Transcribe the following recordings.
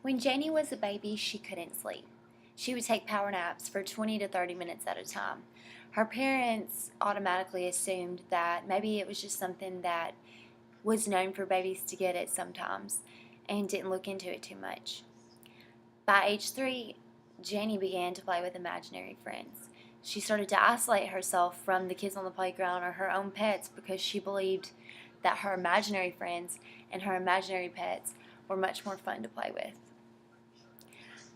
When Janie was a baby, she couldn't sleep. She would take power naps for 20 to 30 minutes at a time. Her parents automatically assumed that maybe it was just something that was known for babies to get it sometimes and didn't look into it too much. By age 3, Janie began to play with imaginary friends. She started to isolate herself from the kids on the playground or her own pets because she believed that her imaginary friends and her imaginary pets were much more fun to play with.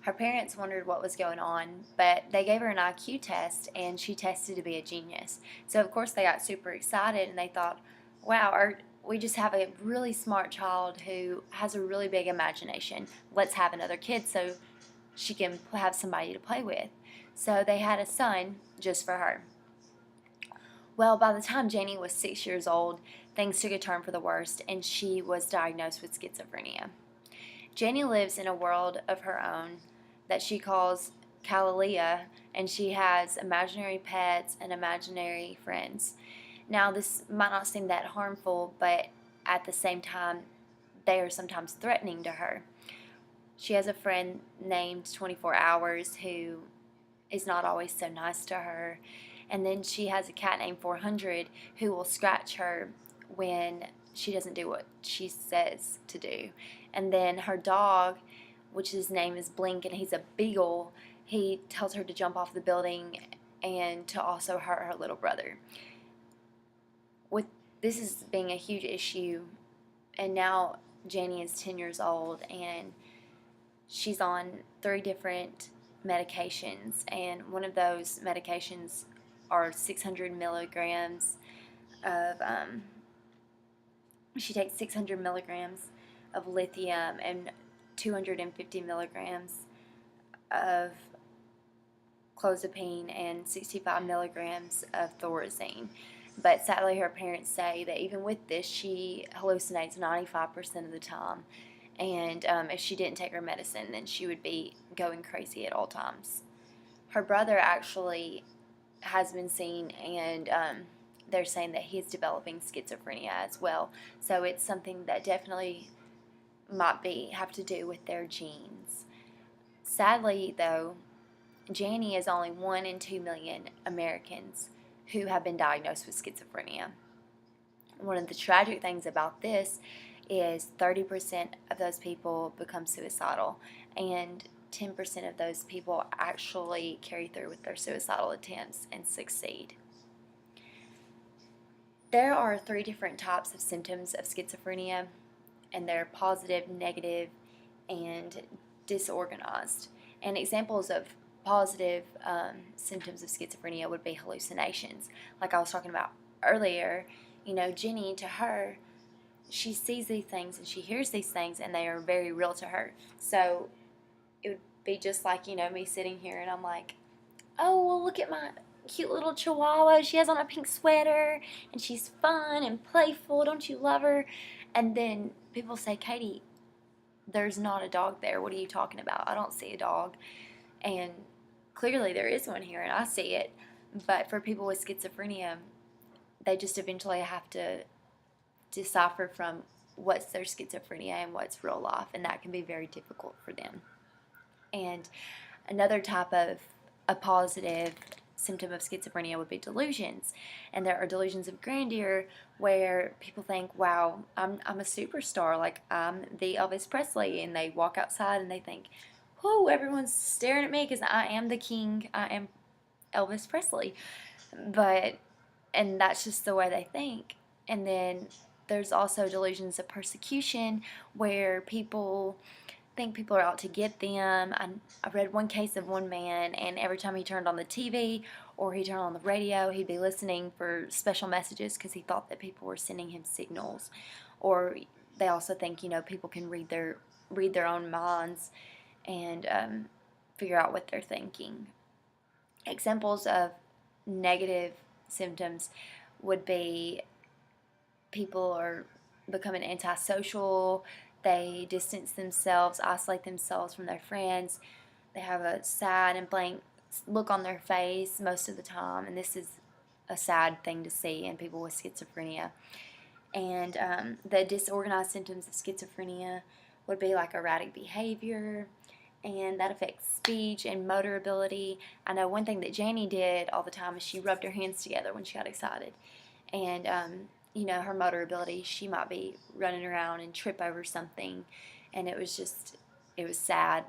Her parents wondered what was going on, but they gave her an IQ test and she tested to be a genius. So, of course, they got super excited and they thought, wow, we just have a really smart child who has a really big imagination. Let's have another kid so she can have somebody to play with. So, they had a son just for her. Well, by the time Janie was 6 years old, things took a turn for the worst and she was diagnosed with schizophrenia. Janie lives in a world of her own that she calls Kalalea, and she has imaginary pets and imaginary friends. Now, this might not seem that harmful, but at the same time, they are sometimes threatening to her. She has a friend named 24 Hours who is not always so nice to her. And then she has a cat named 400 who will scratch her when she doesn't do what she says to do. And then her dog, which his name is Blink, and he's a beagle, he tells her to jump off the building and to also hurt her little brother. With this is being a huge issue, and now Janie is 10 years old, and she's on 3 different medications, and one of those medications are 600 milligrams of, she takes 600 milligrams of lithium and 250 milligrams of clozapine and 65 milligrams of thorazine. But sadly, her parents say that even with this, she hallucinates 95% of the time. And if she didn't take her medicine, then she would be going crazy at all times. Her brother actually has been seen, and they're saying that he's developing schizophrenia as well. So it's something that definitely might have to do with their genes. Sadly, though, Janie is only 1 in 2 million Americans who have been diagnosed with schizophrenia. One of the tragic things about this is 30% of those people become suicidal, and 10% of those people actually carry through with their suicidal attempts and succeed. There are 3 different types of symptoms of schizophrenia, and they're positive, negative, and disorganized. And examples of positive symptoms of schizophrenia would be hallucinations. Like I was talking about earlier, Jenny, to her, she sees these things and she hears these things, and they are very real to her. So it would be just like, me sitting here and I'm like, oh, well, look at my cute little chihuahua. She has on a pink sweater and she's fun and playful. Don't you love her? And then people say, Katie, there's not a dog there. What are you talking about? I don't see a dog. And clearly there is one here and I see it. But for people with schizophrenia, they just eventually have to decipher from what's their schizophrenia and what's real life. And that can be very difficult for them. And another type of a positive symptom of schizophrenia would be delusions. And there are delusions of grandeur where people think, wow, I'm a superstar, like I'm the Elvis Presley, and they walk outside and they think, whoa, everyone's staring at me because I am the king, I am Elvis Presley. And that's just the way they think. And then there's also delusions of persecution where people think people are out to get them. I read one case of one man, and every time he turned on the TV or he turned on the radio, he'd be listening for special messages because he thought that people were sending him signals. Or they also think, people can read their own minds and figure out what they're thinking. Examples of negative symptoms would be people are becoming antisocial. They distance themselves, isolate themselves from their friends. They have a sad and blank look on their face most of the time, and this is a sad thing to see in people with schizophrenia. And the disorganized symptoms of schizophrenia would be like erratic behavior, and that affects speech and motor ability. I know one thing that Janie did all the time is she rubbed her hands together when she got excited. And, her motor ability, she might be running around and trip over something. And it was sad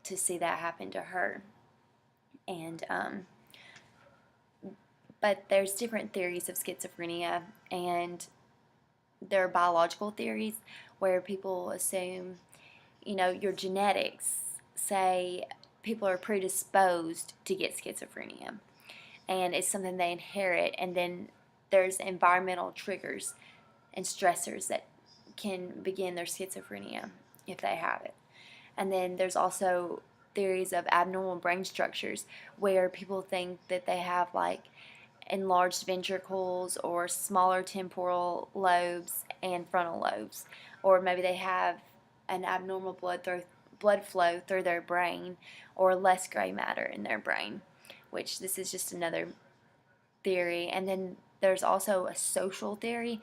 to see that happen to her. And, but there's different theories of schizophrenia, and there are biological theories where people assume, your genetics say people are predisposed to get schizophrenia, and it's something they inherit, and then there's environmental triggers and stressors that can begin their schizophrenia if they have it. And then there's also theories of abnormal brain structures where people think that they have like enlarged ventricles or smaller temporal lobes and frontal lobes, or maybe they have an abnormal blood flow through their brain, or less gray matter in their brain, which this is just another theory. And then there's also a social theory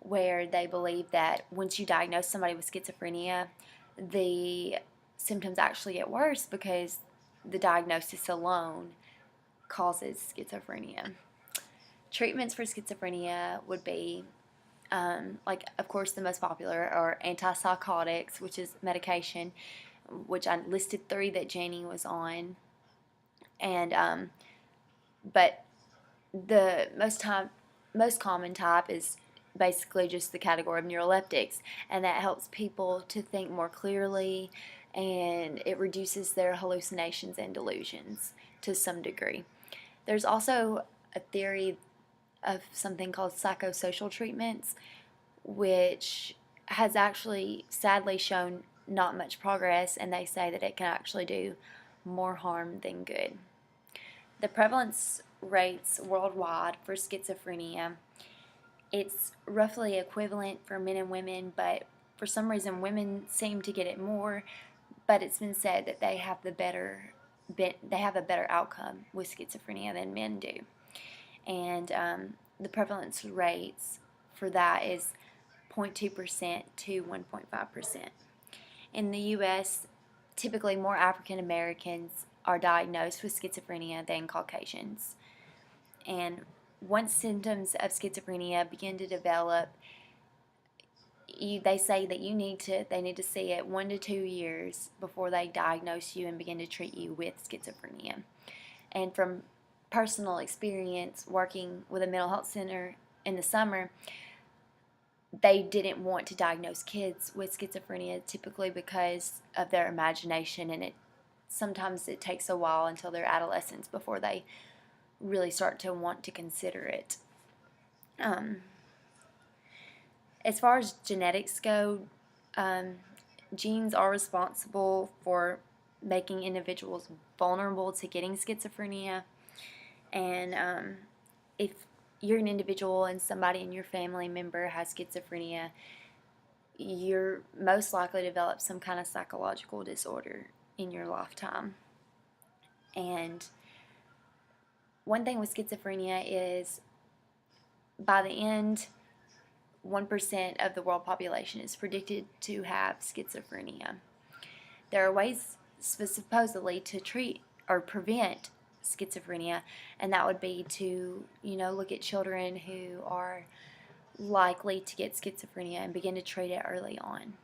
where they believe that once you diagnose somebody with schizophrenia, the symptoms actually get worse because the diagnosis alone causes schizophrenia. Treatments for schizophrenia would be, of course, the most popular are antipsychotics, which is medication, which I listed 3 that Janie was on. And, but the most common type is basically just the category of neuroleptics, and that helps people to think more clearly, and it reduces their hallucinations and delusions to some degree. There's also a theory of something called psychosocial treatments, which has actually sadly shown not much progress, and they say that it can actually do more harm than good. The prevalence rates worldwide for schizophrenia, it's roughly equivalent for men and women, but for some reason women seem to get it more, but it's been said that they have a better outcome with schizophrenia than men do. And the prevalence rates for that is 0.2% to 1.5%. In the U.S., typically more African Americans are diagnosed with schizophrenia than Caucasians. And once symptoms of schizophrenia begin to develop, they say that they need to see it 1 to 2 years before they diagnose you and begin to treat you with schizophrenia. And from personal experience working with a mental health center in the summer, they didn't want to diagnose kids with schizophrenia typically because of their imagination, and sometimes it takes a while until they're adolescents before they really start to want to consider it. As far as genetics go, genes are responsible for making individuals vulnerable to getting schizophrenia. And if you're an individual and somebody in your family member has schizophrenia, you're most likely to develop some kind of psychological disorder in your lifetime. And one thing with schizophrenia is by the end, 1% of the world population is predicted to have schizophrenia. There are ways supposedly to treat or prevent schizophrenia, and that would be to, look at children who are likely to get schizophrenia and begin to treat it early on.